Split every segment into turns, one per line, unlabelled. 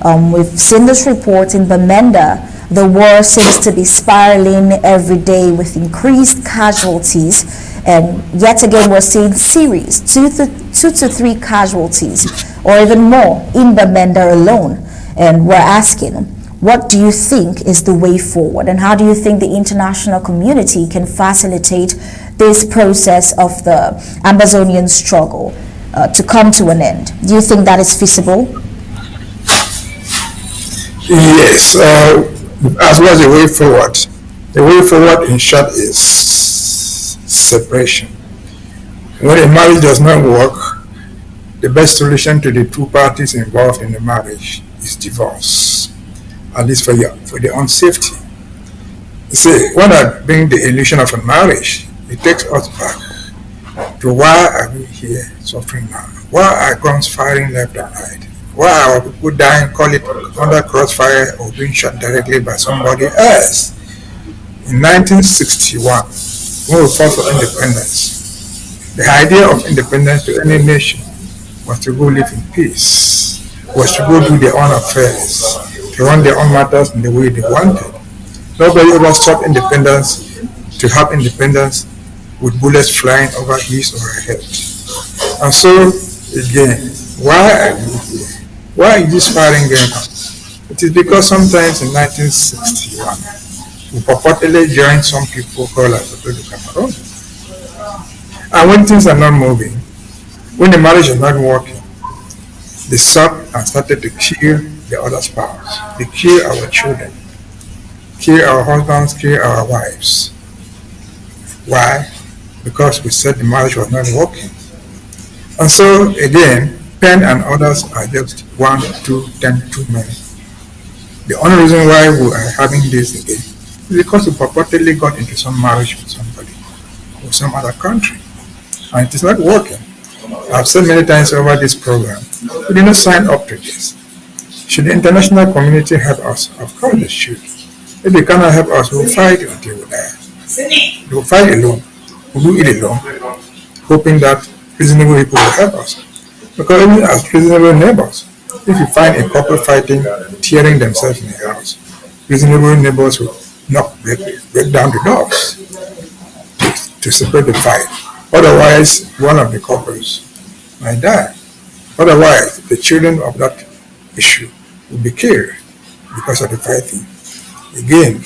We've seen this report in Bamenda. The war seems to be spiraling every day with increased casualties, and yet again we're seeing series, two to three casualties or even more in Bamenda alone. And we're asking, what do you think is the way forward, and how do you think the international community can facilitate this process of the Amazonian struggle to come to an end? Do you think that is feasible?
Yes, as well as the way forward. The way forward, in short, is separation. When a marriage does not work, the best solution to the two parties involved in the marriage is divorce, at least for the unsafety. You see, when I bring the illusion of a marriage, it takes us back to why are we here suffering now? Why are guns firing left and right? Why are people dying, call it under crossfire or being shot directly by somebody else? In 1961, when we fought for independence, the idea of independence to any nation was to go live in peace, was to go do their own affairs, to run their own matters in the way they wanted. Nobody ever sought independence to have independence with bullets flying over his or her head. And so, again, why are we here? Why is this firing going on? It is because sometimes in 1961, we purportedly joined some people called Lesotho to Cameroon. And when things are not moving, when the marriage is not working, they sought and started to kill the other spouse. They kill our children, kill our husbands, kill our wives. Why? Because we said the marriage was not working. And so, again, Penn and others are just 1, 2, 10 too many. The only reason why we are having this again is because we purportedly got into some marriage with somebody or some other country, and it is not working. I've said many times over this program, we did not sign up to this. Should the international community help us? Of course they should. If they cannot help us, we'll fight until we die. We'll fight alone. We'll do it alone, hoping that reasonable people will help us. Because even as reasonable neighbors, if you find a couple fighting, tearing themselves in the house, reasonable neighbors will break down the doors to separate the fight. Otherwise, one of the couples might die. Otherwise, the children of that issue will be killed because of the fighting. Again,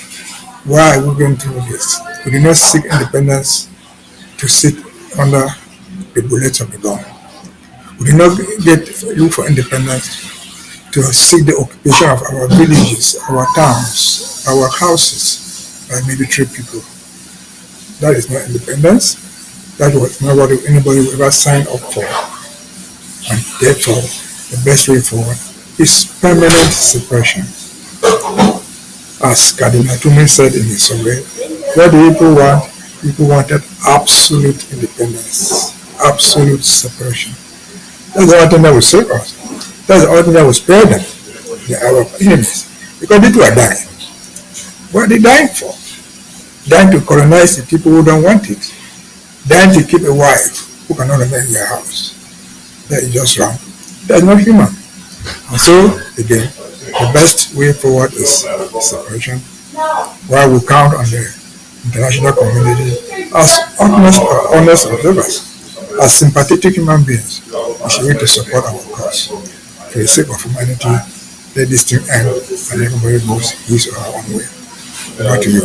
why are we going through this? We do not seek independence to sit under the bullets of the gun. We do not look for independence to seek the occupation of our villages, our towns, our houses by military people. That is not independence. That was not what anybody will ever sign up for. And therefore, the best way forward is permanent separation. As Cardinal Tumi said in his survey, what do people want? People wanted absolute independence, absolute separation. That's the only thing that will save us. That's the only thing that will spare them, our enemies. Because they too are dying. What are they dying for? Dying to colonize the people who don't want it. Dying to keep a wife who cannot remain in their house. That is just wrong. That is not human. And so, again, the best way forward is separation, while we count on the international community as honest observers, as sympathetic human beings. We should need to support our cause. For the sake of humanity, let this thing end and everybody goes his or her own way. Over to you.